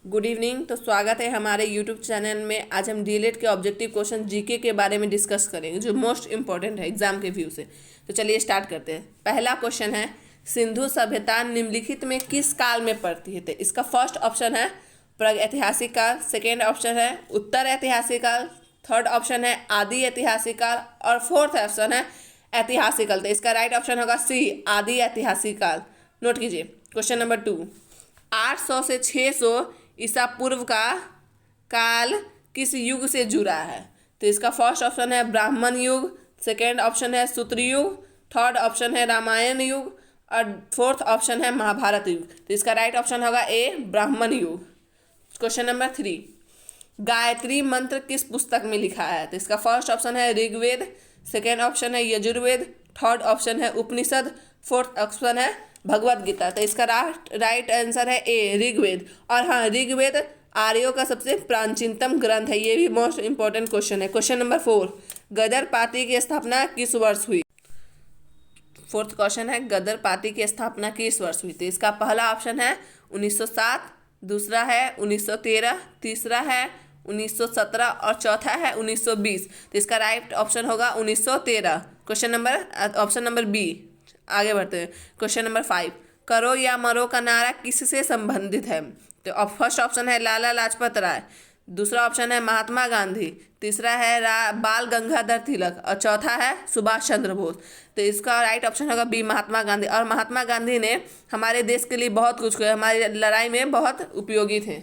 Good evening. तो स्वागत है हमारे यूट्यूब चैनल में। आज हम डीएलएड के ऑब्जेक्टिव क्वेश्चन जीके के बारे में डिस्कस करेंगे, जो मोस्ट इंपॉर्टेंट है एग्जाम के व्यू से। तो चलिए स्टार्ट करते हैं। पहला क्वेश्चन है, सिंधु सभ्यता निम्नलिखित में किस काल में पड़ती है? तो इसका फर्स्ट ऑप्शन है प्रागैतिहासिक काल, सेकेंड ऑप्शन है उत्तर ऐतिहासिक काल, थर्ड ऑप्शन है आदि ऐतिहासिक काल और फोर्थ ऑप्शन है ऐतिहासिक काल। तो इसका राइट ऑप्शन होगा सी, आदि ऐतिहासिक काल। नोट कीजिए। क्वेश्चन नंबर 2, 800 से 600 ईसा पूर्व का काल किस युग से जुड़ा है? तो इसका फर्स्ट ऑप्शन है ब्राह्मण युग, सेकेंड ऑप्शन है सूत्र युग, थर्ड ऑप्शन है रामायण युग और फोर्थ ऑप्शन है महाभारत युग। तो इसका राइट ऑप्शन होगा ए, ब्राह्मण युग। क्वेश्चन नंबर 3, गायत्री मंत्र किस पुस्तक में लिखा है? तो इसका फर्स्ट ऑप्शन है ऋग्वेद, सेकेंड ऑप्शन है यजुर्वेद, थर्ड ऑप्शन है उपनिषद, फोर्थ ऑप्शन है भगवत गीता। तो इसका राइट आंसर है ए, ऋग्वेद। और हाँ, ऋग्वेद आर्यों का सबसे प्राचीनतम ग्रंथ है। ये भी मोस्ट इंपॉर्टेंट क्वेश्चन है। क्वेश्चन नंबर 4, गदर पार्टी की स्थापना किस वर्ष हुई? फोर्थ क्वेश्चन है, गदर पार्टी की स्थापना किस वर्ष हुई? तो इसका पहला ऑप्शन है 1907, दूसरा है 1913, तीसरा है 1917 और चौथा है 1920। तो इसका राइट ऑप्शन होगा 1913। Question number option number B. आगे बढ़ते हैं। क्वेश्चन नंबर 5, करो या मरो का नारा किससे संबंधित है? तो फर्स्ट ऑप्शन है लाला लाजपत राय, दूसरा ऑप्शन है महात्मा गांधी, तीसरा है बाल गंगाधर तिलक और चौथा है सुभाष चंद्र बोस। तो इसका राइट ऑप्शन होगा बी, महात्मा गांधी। और महात्मा गांधी ने हमारे देश के लिए बहुत कुछ किया, हमारी लड़ाई में बहुत उपयोगी थे।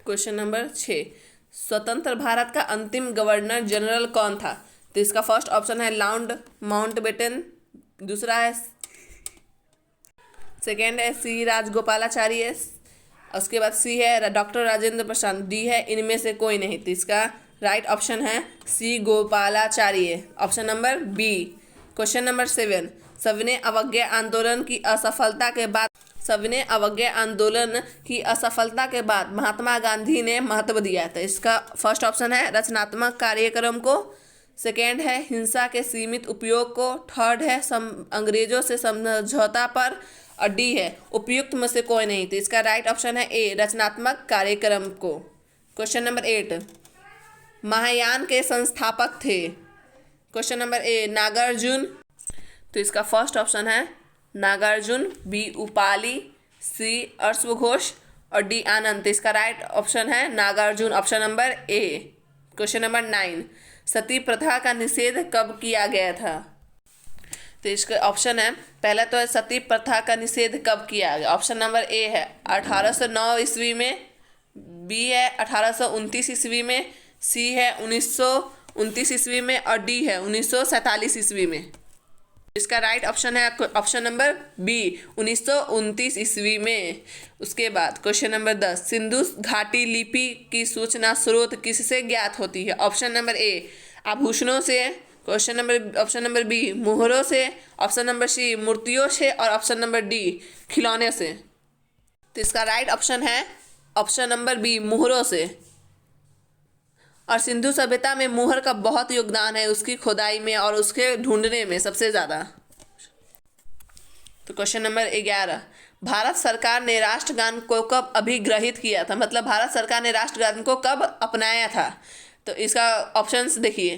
क्वेश्चन नंबर 6, स्वतंत्र भारत का अंतिम गवर्नर जनरल कौन था? तो इसका फर्स्ट ऑप्शन है लॉर्ड माउंटबेटन, दूसरा है सेकेंड है सी राजगोपालाचारी, उसके बाद सी है डॉक्टर राजेंद्र प्रसाद, डी है इनमें से कोई नहीं। तो इसका राइट ऑप्शन है C, Gopalacharya, option number B. Question number 7, सविनय अवज्ञा आंदोलन की असफलता के बाद महात्मा गांधी ने महत्व दिया था। इसका फर्स्ट ऑप्शन है रचनात्मक कार्यक्रम को, सेकेंड है हिंसा के सीमित उपयोग को, थर्ड है अंग्रेजों से समझौता पर और डी है उपयुक्त में से कोई नहीं। तो इसका राइट ऑप्शन है ए, रचनात्मक कार्यक्रम को। क्वेश्चन नंबर 8, महायान के संस्थापक थे? Question number A, Nagarjuna. तो इसका फर्स्ट ऑप्शन है नागार्जुन, बी उपाली, सी अश्वघोष और डी आनंद। तो इसका राइट ऑप्शन है Nagarjuna, option number A. Question number 9, sati प्रथा का निषेध कब किया गया था? तो इसका ऑप्शन है, पहला तो है सती प्रथा का निषेध कब किया गया। ऑप्शन नंबर ए है 1809 ईस्वी में, बी है 1829 ईस्वी में, सी है 1929 ईस्वी में और डी है 1947 ईस्वी में। इसका राइट ऑप्शन है ऑप्शन नंबर बी, 1929 ईस्वी में। उसके बाद क्वेश्चन नंबर 10, सिंधु घाटी लिपि की सूचना स्रोत किससे ज्ञात होती है? ऑप्शन नंबर ए, आभूषणों से, ऑप्शन नंबर बी, मुहरों से, ऑप्शन नंबर सी, मूर्तियों से और ऑप्शन नंबर डी, खिलौने से। तो इसका राइट ऑप्शन है ऑप्शन नंबर बी, मुहरों से। और सिंधु सभ्यता में मुहर का बहुत योगदान है, उसकी खुदाई में और उसके ढूंढने में सबसे ज़्यादा। तो क्वेश्चन नंबर 11, भारत सरकार ने राष्ट्रगान को कब अभिग्रहित किया था? मतलब भारत सरकार ने राष्ट्रगान को कब अपनाया था? तो इसका ऑप्शंस देखिए।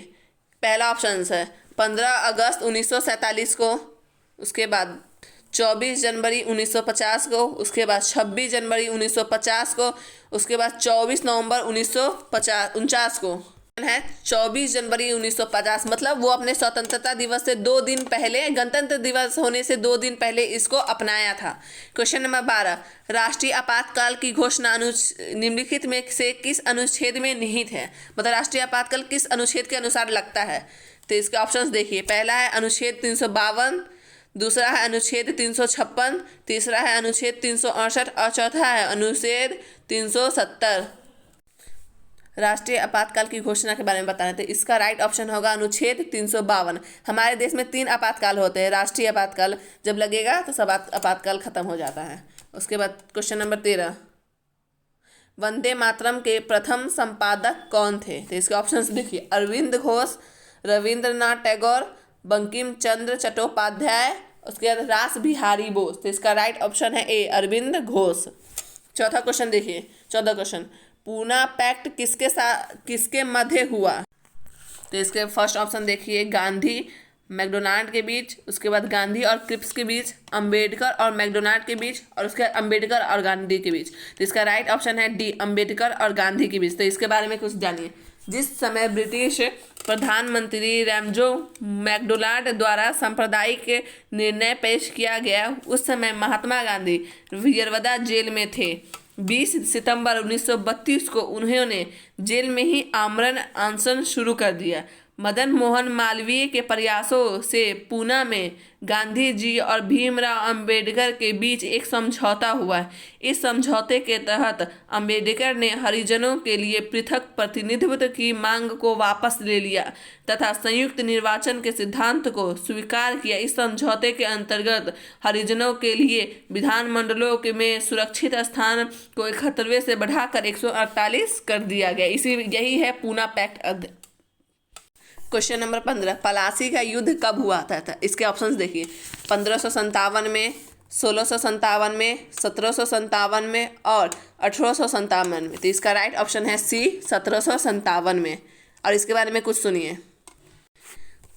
पहला ऑप्शन है 15 अगस्त 1947 को, उसके बाद 24 जनवरी 1950 को, उसके बाद 26 जनवरी 1950 को, उसके बाद 24 नवंबर 1949 को है 24 जनवरी 1950। मतलब वो अपने स्वतंत्रता दिवस से 2 दिन पहले, गणतंत्र दिवस होने से 2 दिन पहले इसको अपनाया था। क्वेश्चन नंबर 12, राष्ट्रीय आपातकाल की घोषणा निम्नलिखित में से किस अनुच्छेद में निहित है? मतलब राष्ट्रीय आपातकाल किस अनुच्छेद के अनुसार लगता है? तो इसके ऑप्शंस देखिए। पहला है अनुच्छेद 352, दूसरा है अनुच्छेद 356, तीसरा है अनुच्छेद 368 और चौथा है अनुच्छेद 370। राष्ट्रीय आपातकाल की घोषणा के बारे में बताना है तो इसका राइट ऑप्शन होगा अनुच्छेद 352। हमारे देश में 3 आपातकाल होते हैं। राष्ट्रीय आपातकाल जब लगेगा तो सब आपातकाल खत्म हो जाता है। उसके बाद क्वेश्चन नंबर 13, वंदे मातरम के प्रथम संपादक कौन थे? तो इसके ऑप्शंस देखिए। अरविंद घोष, रविंद्रनाथ टैगोर, बंकिम चंद्र चट्टोपाध्याय उसके बाद रास बिहारी बोस, तो इसका राइट ऑप्शन है ए अरविंद घोष। चौथा क्वेश्चन देखिए, 14 क्वेश्चन, पूना पैक्ट किसके मध्य हुआ? तो इसके फर्स्ट ऑप्शन देखिए, गांधी मैकडोनाल्ड के बीच, उसके बाद गांधी और क्रिप्स के बीच, अंबेडकर और मैकडोनाल्ड के बीच, और उसके बाद अंबेडकर और गांधी के बीच। तो इसका राइट ऑप्शन है डी अंबेडकर और गांधी के बीच। तो इसके बारे में कुछ जानिए। जिस समय ब्रिटिश प्रधानमंत्री रैमजो मैकडोनाल्ड द्वारा सांप्रदायिक निर्णय पेश किया गया, उस समय महात्मा गांधी विजयवाड़ा जेल में थे। 20 सितंबर 1932 को उन्होंने जेल में ही आमरण अनशन शुरू कर दिया। मदन मोहन मालवीय के प्रयासों से पूना में गांधी जी और भीमराव अंबेडकर के बीच एक समझौता हुआ। इस समझौते के तहत अंबेडकर ने हरिजनों के लिए पृथक प्रतिनिधित्व की मांग को वापस ले लिया तथा संयुक्त निर्वाचन के सिद्धांत को स्वीकार किया। इस समझौते के अंतर्गत हरिजनों के लिए विधानमंडलों में सुरक्षित स्थान को 71 से बढ़ाकर 148 कर दिया गया। यही है Poona pact. Question number 15, Plassey का युद्ध कब हुआ था? इसके ऑप्शंस देखिए, 1557 में, 1657 में, 1757 में और 1857 में। तो इसका राइट ऑप्शन है सी 1757 में। और इसके बारे में कुछ सुनिए।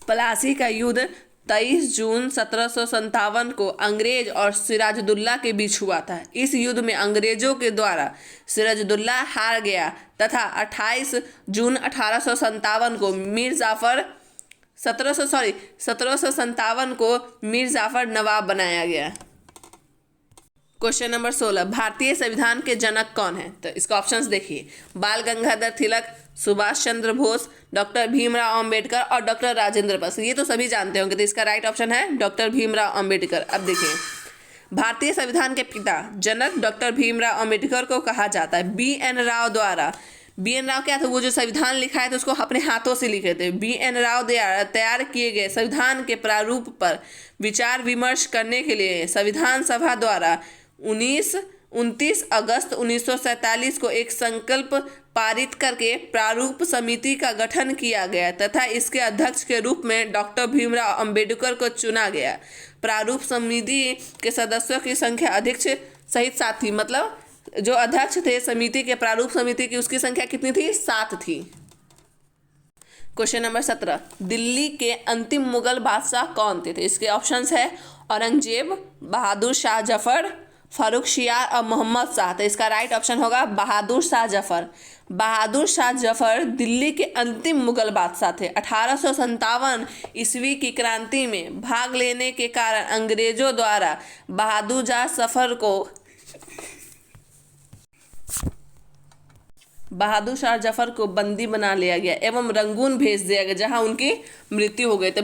पलासी का युद्ध 23 जून 1757 को अंग्रेज और सिराजुद्दौला के बीच हुआ था। इस युद्ध में अंग्रेजों के द्वारा सिराजुद्दौला हार गया तथा 28 जून 1857 को मीर जाफर 1757 को मीर जाफर नवाब बनाया गया। क्वेश्चन नंबर 16, भारतीय संविधान के जनक कौन है? तो इसका ऑप्शंस देखिए, बाल गंगाधर तिलक, सुभाष चंद्र बोस, डॉक्टर भीमराव अंबेडकर और डॉक्टर राजेंद्र प्रसाद। ये तो सभी जानते होंगे। तो इसका राइट ऑप्शन है डॉक्टर भीमराव अंबेडकर। अब देखिए, भारतीय संविधान के पिता जनक डॉक्टर भीमराव अंबेडकर को कहा जाता है। B.N. राव द्वारा, B.N. राव क्या था? वो जो संविधान लिखा है तो उसको अपने हाथों से लिखे थे। B.N. राव द्वारा तैयार किए गए संविधान के प्रारूप पर विचार विमर्श करने के लिए संविधान सभा द्वारा 29 अगस्त 1947 को एक संकल्प पारित करके प्रारूप समिति का गठन किया गया तथा इसके अध्यक्ष के रूप में डॉक्टर भीमराव अंबेडकर को चुना गया। प्रारूप समिति के सदस्यों की संख्या अध्यक्ष सहित 7 थी। मतलब जो अध्यक्ष थे समिति के, प्रारूप समिति की, उसकी संख्या कितनी थी? 7 थी। क्वेश्चन नंबर 17, दिल्ली के अंतिम मुगल बादशाह कौन थे? तो इसके ऑप्शंस है औरंगजेब, बहादुर शाह जफर, फारूक शियार और मोहम्मद शाह। तो इसका राइट ऑप्शन होगा बहादुर शाह जफर। बहादुर शाह जफर दिल्ली के अंतिम मुगल बादशाह थे। 1857 ईस्वी की क्रांति में भाग लेने के कारण अंग्रेजों द्वारा बहादुर शाह जफर को बंदी बना लिया गया एवं रंगून भेज दिया गया, जहां उनकी मृत्यु हो गई। तो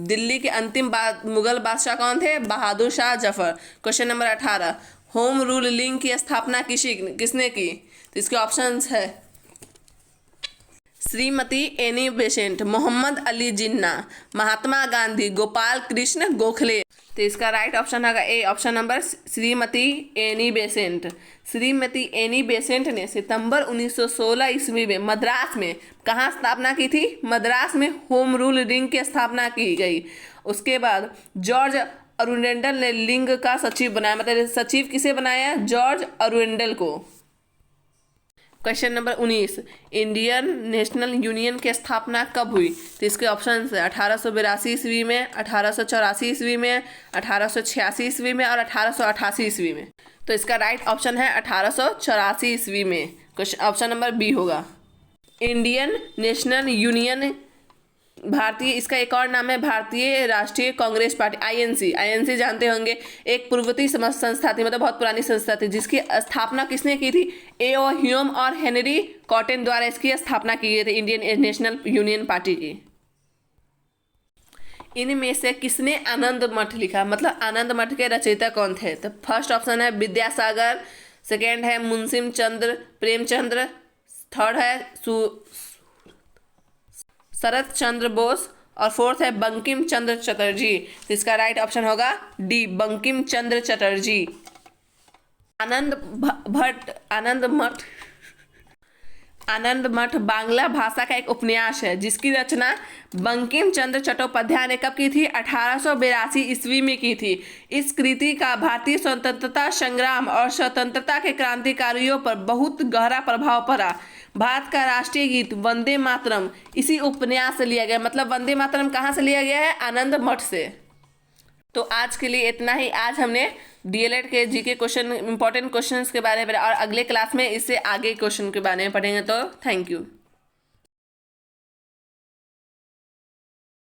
दिल्ली के अंतिम मुगल बादशाह कौन थे? Bahadur Shah Zafar. Question number 18, home rule league की स्थापना किसने की? तो इसके ऑप्शंस है श्रीमती एनी बेसेंट, मोहम्मद अली जिन्ना, महात्मा गांधी, गोपाल कृष्ण गोखले। तो इसका राइट ऑप्शन होगा A option number Shrimati Annie Besant. Shrimati Annie Besant ने सितंबर 1916 ईस्वी में मद्रास में कहाँ स्थापना की थी? मद्रास में होम रूल लीग की स्थापना की गई। उसके बाद जॉर्ज अरुंडेल ने लीग का सचिव बनाया। मतलब सचिव किसे बनाया? जॉर्ज अरुंडेल को। Question number 19, Indian national union की स्थापना कब हुई? तो इसके ऑप्शन है 1882 ईस्वी में, 1884 ईस्वी में, 1886 ईस्वी में और 1888 ईस्वी में। तो इसका राइट ऑप्शन है 1884 ईस्वी में। क्वेश्चन ऑप्शन नंबर बी होगा। इंडियन नेशनल यूनियन भारतीय, इसका एक और नाम है भारतीय राष्ट्रीय कांग्रेस पार्टी, आईएनसी जानते होंगे। एक पूर्ववर्ती संस्था थी, मतलब बहुत पुरानी संस्था थी, जिसकी स्थापना किसने की थी? A.O. ह्यूम और हेनरी कॉटन द्वारा इसकी स्थापना की गई थी, इंडियन नेशनल यूनियन पार्टी की। इनमें से किसने आनंद मठ लिखा? मतलब आनंद मठ के रचयिता कौन थे? तो फर्स्ट ऑप्शन है विद्यासागर, सेकेंड है मुंशी चंद्र प्रेमचंद्र, थर्ड है शरत चंद्र बोस और फोर्थ है बंकिम चंद्र चटर्जी। तो इसका राइट ऑप्शन होगा डी बंकिम चंद्र चटर्जी। आनंद मठ बांग्ला भाषा का एक उपन्यास है जिसकी रचना बंकिम चंद्र चट्टोपाध्याय ने कब की थी? 1882 ईस्वी में की थी। इस कृति का भारतीय स्वतंत्रता संग्राम और स्वतंत्रता के क्रांतिकारियों पर बहुत गहरा प्रभाव पड़ा। भारत का राष्ट्रीय गीत वंदे मातरम इसी उपन्यास से लिया गया। मतलब वंदे मातरम कहाँ से लिया गया है? आनंद मठ से। तो आज के लिए इतना ही। आज हमने डीएलएड के जीके क्वेश्चन, इंपॉर्टेंट क्वेश्चंस के बारे में, और अगले क्लास में इससे आगे क्वेश्चन के बारे में पढ़ेंगे। तो थैंक यू।